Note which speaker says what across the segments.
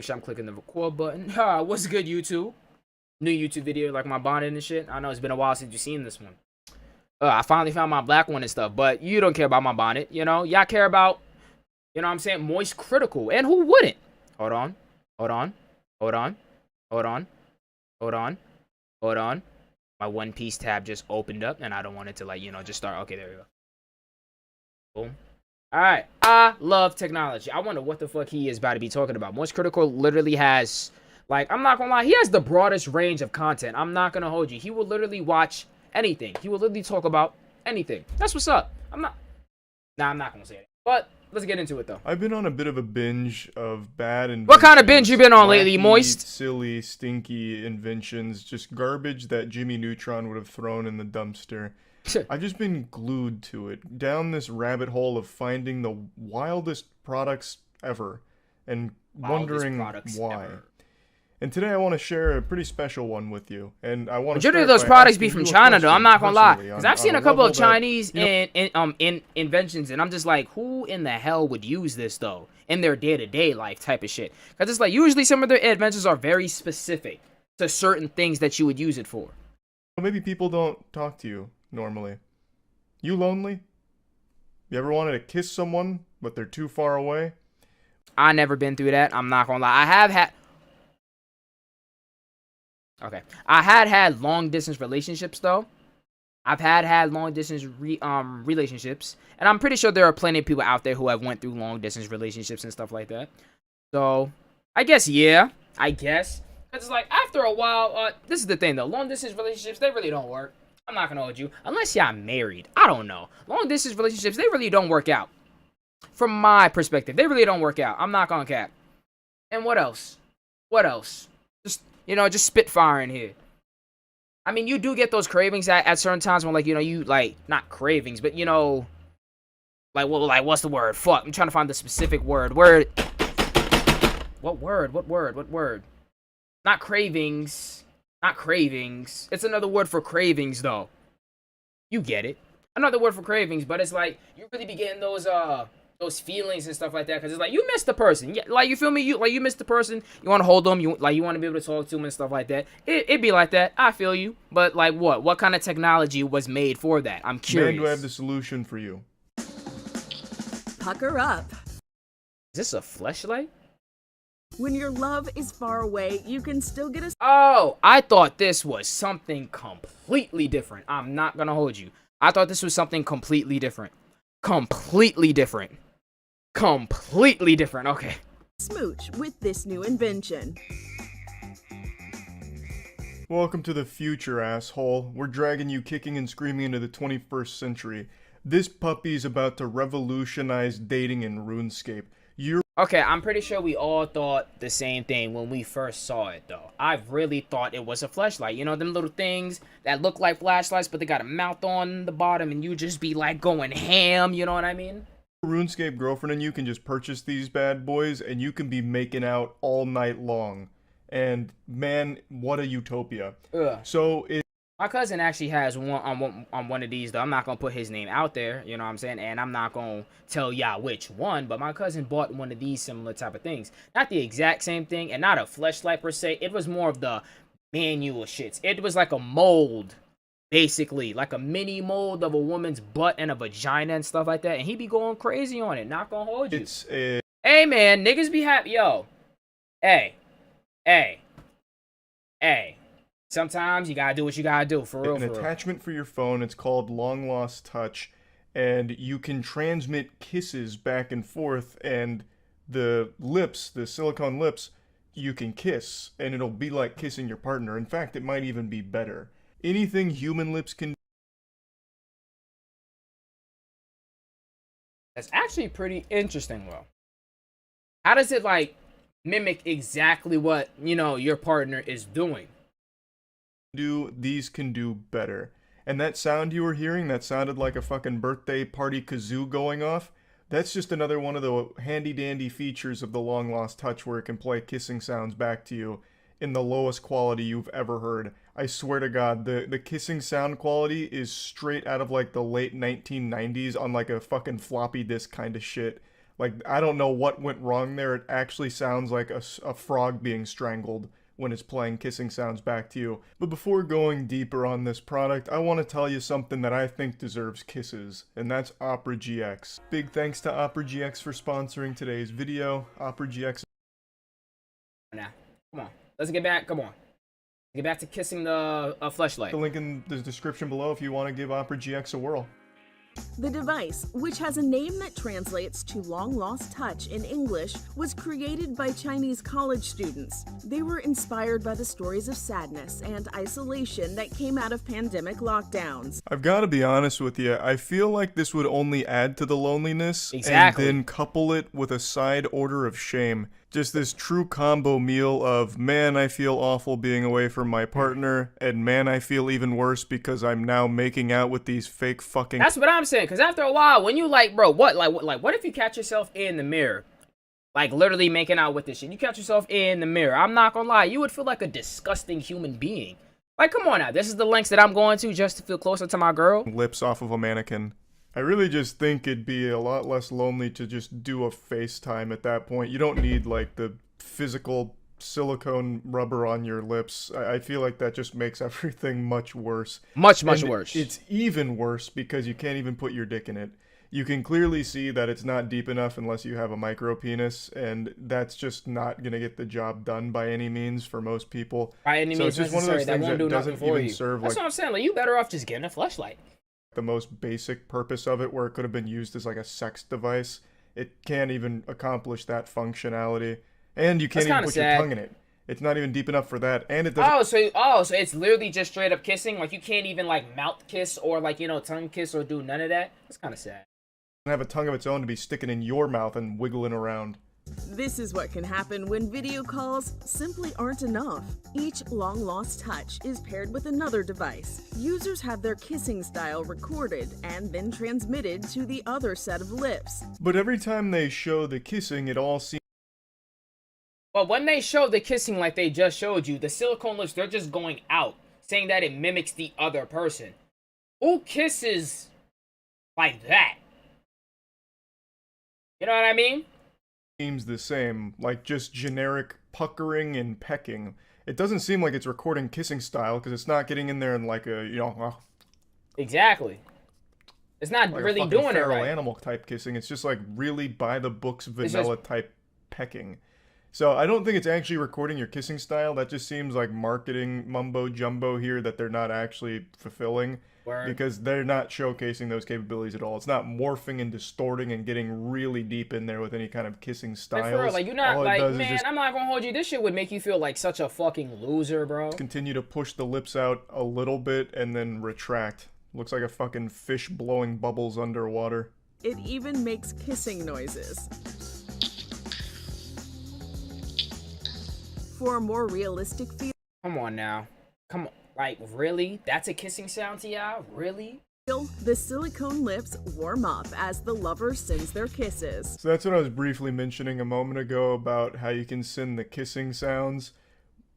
Speaker 1: sure I'm clicking the record button. What's good, YouTube? New YouTube video, like my bonnet and shit. I know it's been a while since you've seen this one. I finally found my black one and stuff, but you don't care about my bonnet, you know? Y'all care about, you know what I'm saying, Moist Critical. And who wouldn't? Hold on. Hold on. Hold on. Hold on. Hold on. Hold on. My One Piece tab just opened up, and I don't want it to, like, you know, just start. Okay, there we go. Boom. Alright, I love technology. I wonder what the fuck he is about to be talking about. Moist Critical literally has, like, I'm not gonna lie, he has the broadest range of content. I'm not gonna hold you. He will literally watch anything. He will literally talk about anything. That's what's up. I'm not gonna say it. But let's get into it, though.
Speaker 2: I've been on a bit of a binge of bad inventions.
Speaker 1: What kind of binge you been on lately,
Speaker 2: Wacky,
Speaker 1: Moist?
Speaker 2: silly, stinky inventions. Just garbage that Jimmy Neutron would have thrown in the dumpster. I've just been glued to it, down this rabbit hole of finding the wildest products ever, and wondering why.
Speaker 1: Ever.
Speaker 2: And today I want to share a pretty special one with you, and I want to.
Speaker 1: Majority of those products be from China, though. I'm not gonna lie, because I've seen a couple of Chinese inventions, and I'm just like, who in the hell would use this though in their day-to-day life type of shit? Because it's like usually some of their inventions are very specific to certain things that you would use it for.
Speaker 2: Maybe people don't talk to you normally. You lonely? You ever wanted to kiss someone, but they're too far away?
Speaker 1: I never been through that. I'm not gonna lie. I have had. Okay, I had long distance relationships though. I've had long distance relationships, and I'm pretty sure there are plenty of people out there who have went through long distance relationships and stuff like that. So I guess yeah, because it's like after a while, this is the thing though. Long distance relationships, they really don't work. I'm not gonna hold you. Unless y'all married. I don't know. Long distance relationships, they really don't work out. From my perspective, they really don't work out. I'm not gonna cap. And what else? What else? Just, you know, just spitfire in here. I mean, you do get those cravings at certain times when, like, you know, you, like, not cravings, but, you know, like, well, like, what's the word? Fuck, I'm trying to find the specific word. What word? Not cravings. Not cravings. It's another word for cravings, though. You get it. Another word for cravings, but it's like, you really be getting those feelings and stuff like that, because it's like, you miss the person. Yeah, like, you feel me? You miss the person. You want to hold them. You want to be able to talk to them and stuff like that. It be like that. I feel you. But, like, what kind of technology was made for that? I'm curious.
Speaker 2: Man, do I have the solution for you.
Speaker 3: Pucker up.
Speaker 1: Is this a fleshlight?
Speaker 3: When your love is far away, you can still get a...
Speaker 1: Oh, I thought this was something completely different. I'm not gonna hold you. I thought this was something completely different. Completely different. Okay.
Speaker 3: smooch with this new invention.
Speaker 2: Welcome to the future, asshole. We're dragging you kicking and screaming into the 21st century. This puppy's about to revolutionize dating in RuneScape.
Speaker 1: Okay, I'm pretty sure we all thought the same thing when we first saw it, though. I really thought it was a flashlight. You know, them little things that look like flashlights, but they got a mouth on the bottom, and you just be, like, going ham, you know what I mean?
Speaker 2: RuneScape girlfriend and you can just purchase these bad boys, and you can be making out all night long. And, man, what a utopia.
Speaker 1: Ugh.
Speaker 2: So,
Speaker 1: My cousin actually has one on one of these, though. I'm not going to put his name out there, you know what I'm saying? And I'm not going to tell y'all which one, but my cousin bought one of these similar type of things. Not the exact same thing, and not a fleshlight per se. It was more of the manual shits. It was like a mold, basically. Like a mini mold of a woman's butt and a vagina and stuff like that. And he be going crazy on it. Not going to hold you. Hey, man, niggas be happy. Yo. Hey. Sometimes you gotta do what you gotta do, for real.
Speaker 2: An attachment for your phone. It's called Long Lost Touch, and you can transmit kisses back and forth, and the lips, the silicone lips, you can kiss, and it'll be like kissing your partner. In fact, it might even be better. Anything human lips can do.
Speaker 1: That's actually pretty interesting, though. How does it, like, mimic exactly what, you know, your partner is doing?
Speaker 2: These can do better. And that sound you were hearing, that sounded like a fucking birthday party kazoo going off, that's just another one of the handy dandy features of the Long Lost Touch, where it can play kissing sounds back to you in the lowest quality you've ever heard. I swear to God, the kissing sound quality is straight out of like the late 1990s on like a fucking floppy disk kind of shit. Like, I don't know what went wrong there. It actually sounds like a frog being strangled when it's playing kissing sounds back to you. But before going deeper on this product, I want to tell you something that I think deserves kisses, and that's Opera GX. Big thanks to Opera GX for sponsoring today's video. Opera GX.
Speaker 1: Now, come on. Let's get back. Come on. Get back to kissing the fleshlight.
Speaker 2: The link in the description below if you want to give Opera GX a whirl.
Speaker 3: The device, which has a name that translates to long lost touch in English, was created by Chinese college students. They were inspired by the stories of sadness and isolation that came out of pandemic lockdowns.
Speaker 2: I've got to be honest with you, I feel like this would only add to the loneliness
Speaker 1: Exactly.
Speaker 2: and then couple it with a side order of shame. Just this true combo meal of, man, I feel awful being away from my partner, and man, I feel even worse because I'm now making out with these fake fucking...
Speaker 1: That's what I'm saying, because after a while, when you like, bro, what if you catch yourself in the mirror? Like, literally making out with this shit. You catch yourself in the mirror. I'm not gonna lie, you would feel like a disgusting human being. Like, come on now, this is the lengths that I'm going to just to feel closer to my girl.
Speaker 2: Lips off of a mannequin. I really just think it'd be a lot less lonely to just do a FaceTime at that point. You don't need, like, the physical silicone rubber on your lips. I feel like that just makes everything much worse.
Speaker 1: Much
Speaker 2: And
Speaker 1: worse.
Speaker 2: It's even worse because you can't even put your dick in it. You can clearly see that it's not deep enough unless you have a micro penis, and that's just not gonna get the job done by any means for most people.
Speaker 1: By any
Speaker 2: So
Speaker 1: means
Speaker 2: it's just one of those
Speaker 1: necessary, that
Speaker 2: things
Speaker 1: won't
Speaker 2: that
Speaker 1: do nothing
Speaker 2: doesn't
Speaker 1: for
Speaker 2: even
Speaker 1: you.
Speaker 2: serve
Speaker 1: That's
Speaker 2: like
Speaker 1: what I'm saying. Like, you better off just getting a fleshlight.
Speaker 2: the most basic purpose of it, where it could have been used as like a sex device. It can't even accomplish that functionality, and you can't
Speaker 1: That's
Speaker 2: even
Speaker 1: kinda
Speaker 2: put
Speaker 1: sad.
Speaker 2: your tongue in it. It's not even deep enough for that, and it doesn't
Speaker 1: So it's literally just straight up kissing. Like, you can't even like mouth kiss or like, you know, tongue kiss or do none of that. That's kind of sad.
Speaker 2: have a tongue of its own to be sticking in your mouth and wiggling around.
Speaker 3: This is what can happen when video calls simply aren't enough. Each long-lost touch is paired with another device. Users have their kissing style recorded and then transmitted to the other set of lips.
Speaker 2: But every time they show the kissing, it all seems
Speaker 1: But when they show the kissing like they just showed you, the silicone lips, they're just going out, saying that it mimics the other person. Who kisses like that? You know what I mean?
Speaker 2: the same, like just generic puckering and pecking. It doesn't seem like it's recording kissing style because it's not getting in there in like a,
Speaker 1: Exactly. It's not
Speaker 2: like
Speaker 1: really
Speaker 2: a fucking
Speaker 1: doing it
Speaker 2: feral
Speaker 1: right.
Speaker 2: animal type kissing. It's just like really by the books
Speaker 1: just-
Speaker 2: vanilla type pecking. So I don't think it's actually recording your kissing style. That just seems like marketing mumbo jumbo here that they're not actually fulfilling.
Speaker 1: Word.
Speaker 2: Because they're not showcasing those capabilities at all. It's not morphing and distorting and getting really deep in there with any kind of kissing
Speaker 1: Like,
Speaker 2: styles.
Speaker 1: for real, like, you're not
Speaker 2: All it
Speaker 1: like,
Speaker 2: does is
Speaker 1: man,
Speaker 2: just
Speaker 1: I'm not gonna hold you. This shit would make you feel like such a fucking loser, bro.
Speaker 2: continue to push the lips out a little bit and then retract. Looks like a fucking fish blowing bubbles underwater.
Speaker 3: It even makes kissing noises. For a more realistic feel,
Speaker 1: Come on now. Come on. Like, really? That's a kissing sound to y'all? Really?
Speaker 3: the silicone lips warm up as the lover sends their kisses.
Speaker 2: So that's what I was briefly mentioning a moment ago about how you can send the kissing sounds.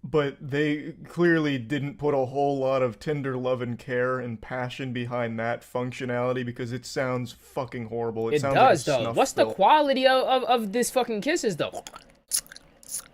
Speaker 2: But they clearly didn't put a whole lot of tender love and care and passion behind that functionality because it sounds fucking horrible.
Speaker 1: It
Speaker 2: sounds
Speaker 1: does,
Speaker 2: like a
Speaker 1: though.
Speaker 2: snuff
Speaker 1: What's the
Speaker 2: film.
Speaker 1: quality of this fucking kisses, though?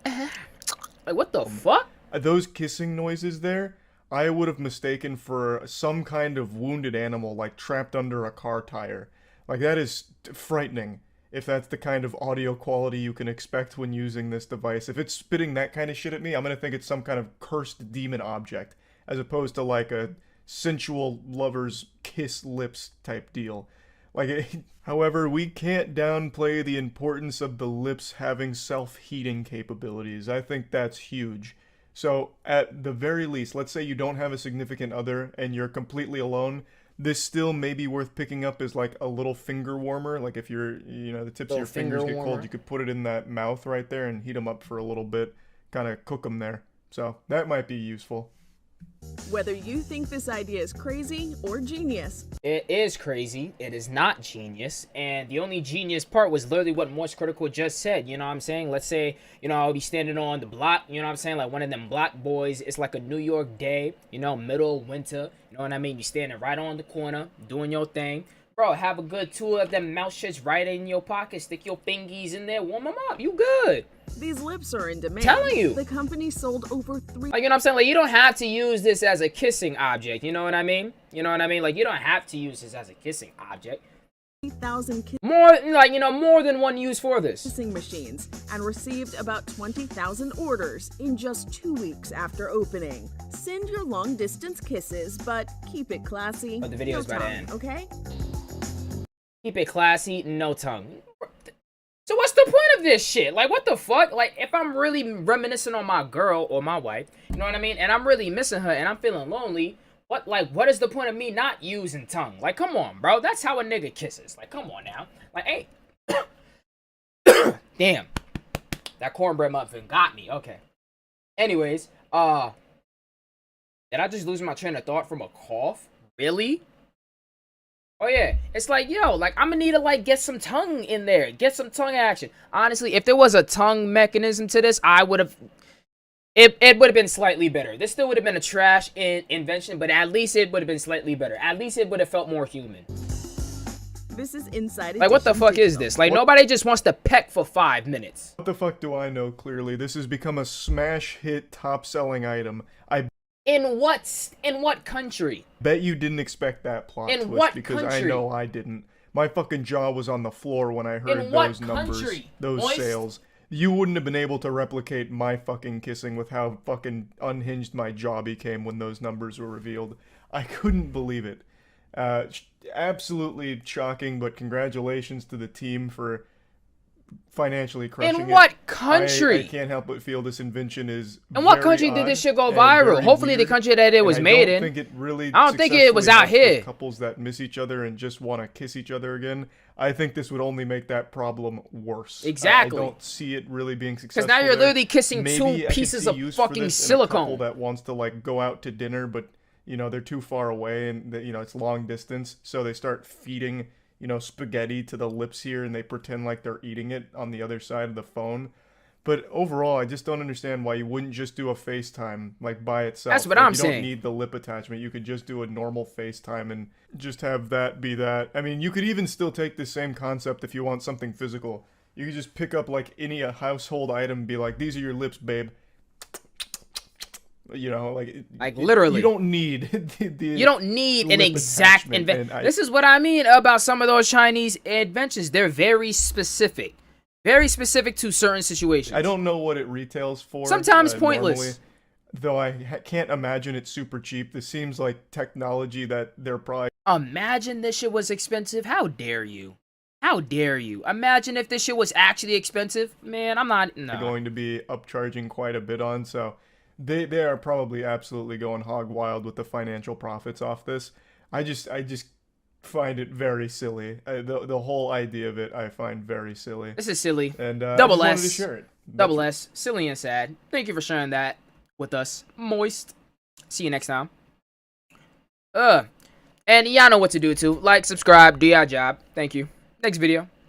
Speaker 1: Like, what the fuck?
Speaker 2: Those kissing noises there, I would have mistaken for some kind of wounded animal, like trapped under a car tire. Like, that is frightening, if that's the kind of audio quality you can expect when using this device. If it's spitting that kind of shit at me, I'm gonna think it's some kind of cursed demon object, as opposed to like a sensual lover's kiss lips type deal. Like, however, we can't downplay the importance of the lips having self-heating capabilities. I think that's huge. So, at the very least, let's say you don't have a significant other and you're completely alone, this still may be worth picking up as like a little finger warmer. Like if you're, the tips of
Speaker 1: Little
Speaker 2: your fingers
Speaker 1: finger
Speaker 2: get
Speaker 1: warmer.
Speaker 2: cold, you could put it in that mouth right there and heat them up for a little bit, kind of cook them there. So, that might be useful.
Speaker 3: Whether you think this idea is crazy or genius,
Speaker 1: It is crazy. It is not genius. And the only genius part was literally what Moist Critical just said. You know what I'm saying? Let's say, I'll be standing on the block, you know what I'm saying? Like one of them block boys. It's like a New York day, middle of winter. You know what I mean? You're standing right on the corner, doing your thing. Bro, have a good tool. Let them mouth shits right in your pocket. Stick your fingies in there. Warm them up. You good.
Speaker 3: These lips are in demand.
Speaker 1: Telling you.
Speaker 3: The company sold over 3
Speaker 1: Like, you know what I'm saying? Like, you don't have to use this as a kissing object. You know what I mean? You know what I mean? Like, you don't have to use this as a kissing object.
Speaker 3: 3,000
Speaker 1: More, like, you know, more than one use for this.
Speaker 3: kissing machines and received about 20,000 orders in just 2 weeks after opening. Send your long-distance kisses, but keep it classy.
Speaker 1: But the video's
Speaker 3: no
Speaker 1: about to
Speaker 3: tongue,
Speaker 1: end.
Speaker 3: okay?
Speaker 1: Keep it classy, no tongue. So what's the point of this shit? Like, what the fuck? Like, if I'm really reminiscing on my girl or my wife, you know what I mean? And I'm really missing her and I'm feeling lonely, what is the point of me not using tongue? Like, come on, bro. That's how a nigga kisses. Like, come on now. Like, hey. Damn. That cornbread muffin got me. Okay. Anyways, did I just lose my train of thought from a cough? Really? Oh yeah, it's like, yo, like, I'm gonna need to, like, get some tongue in there. Get some tongue action. Honestly, if there was a tongue mechanism to this, I would have... It would have been slightly better. This still would have been a trash invention, but at least it would have been slightly better. At least it would have felt more human.
Speaker 3: This is Inside
Speaker 1: Like, what the
Speaker 3: Edition
Speaker 1: fuck is
Speaker 3: Digital.
Speaker 1: this? Like, nobody just wants to peck for 5 minutes.
Speaker 2: What the fuck do I know clearly? This has become a smash hit, top-selling item. I
Speaker 1: In what country?
Speaker 2: bet you didn't expect that plot
Speaker 1: In
Speaker 2: twist
Speaker 1: what
Speaker 2: because
Speaker 1: country?
Speaker 2: I know I didn't. My fucking jaw was on the floor when I heard
Speaker 1: In what
Speaker 2: those numbers,
Speaker 1: country?
Speaker 2: those
Speaker 1: Moist?
Speaker 2: sales. You wouldn't have been able to replicate my fucking kissing with how fucking unhinged my jaw became when those numbers were revealed. I couldn't believe it. Absolutely shocking, but congratulations to the team for financially crushing it.
Speaker 1: In what country?
Speaker 2: I can't help but feel this invention is
Speaker 1: In what
Speaker 2: very
Speaker 1: country did
Speaker 2: odd
Speaker 1: this shit go
Speaker 2: and
Speaker 1: viral?
Speaker 2: very
Speaker 1: Hopefully the
Speaker 2: weird,
Speaker 1: country that it was
Speaker 2: and
Speaker 1: made
Speaker 2: I
Speaker 1: in.
Speaker 2: don't think it really
Speaker 1: I don't think it was out
Speaker 2: successfully helps with
Speaker 1: here.
Speaker 2: couples that miss each other and just want to kiss each other again. I think this would only make that problem worse.
Speaker 1: Exactly.
Speaker 2: I don't see it really being successful.
Speaker 1: Because now you're
Speaker 2: there.
Speaker 1: literally kissing
Speaker 2: Maybe
Speaker 1: two
Speaker 2: I could
Speaker 1: pieces
Speaker 2: see
Speaker 1: of
Speaker 2: use for
Speaker 1: fucking
Speaker 2: this in a couple
Speaker 1: silicone.
Speaker 2: that wants to like go out to dinner, but you know they're too far away and you know it's long distance, so they start feeding spaghetti to the lips here, and they pretend like they're eating it on the other side of the phone. But overall, I just don't understand why you wouldn't just do a FaceTime like by itself.
Speaker 1: That's what
Speaker 2: Like,
Speaker 1: I'm
Speaker 2: you
Speaker 1: saying.
Speaker 2: don't need the lip attachment. You could just do a normal FaceTime and just have that be that. I mean, you could even still take the same concept if you want something physical. You could just pick up like any household item and be like, "These are your lips, babe." Like
Speaker 1: literally.
Speaker 2: You don't need
Speaker 1: You don't need an
Speaker 2: lip
Speaker 1: exact
Speaker 2: attachment,
Speaker 1: invention.
Speaker 2: and
Speaker 1: This is what I mean about some of those Chinese inventions. They're very specific. Very specific to certain situations.
Speaker 2: I don't know what it retails for.
Speaker 1: Sometimes pointless.
Speaker 2: Normally, though I can't imagine it's super cheap. This seems like technology that they're probably
Speaker 1: Imagine this shit was expensive. How dare you? How dare you? Imagine if this shit was actually expensive. Man, I'm not... No.
Speaker 2: going to be upcharging quite a bit on. So they are probably absolutely going hog wild with the financial profits off this. I just find it very silly. The whole idea of it I find very silly.
Speaker 1: This is silly.
Speaker 2: And
Speaker 1: Double
Speaker 2: I
Speaker 1: S.
Speaker 2: just wanted to share it.
Speaker 1: Double S. Silly and sad. Thank you for sharing that with us. Moist. See you next time. And y'all know what to do too. Like, subscribe, do your job. Thank you. Next video.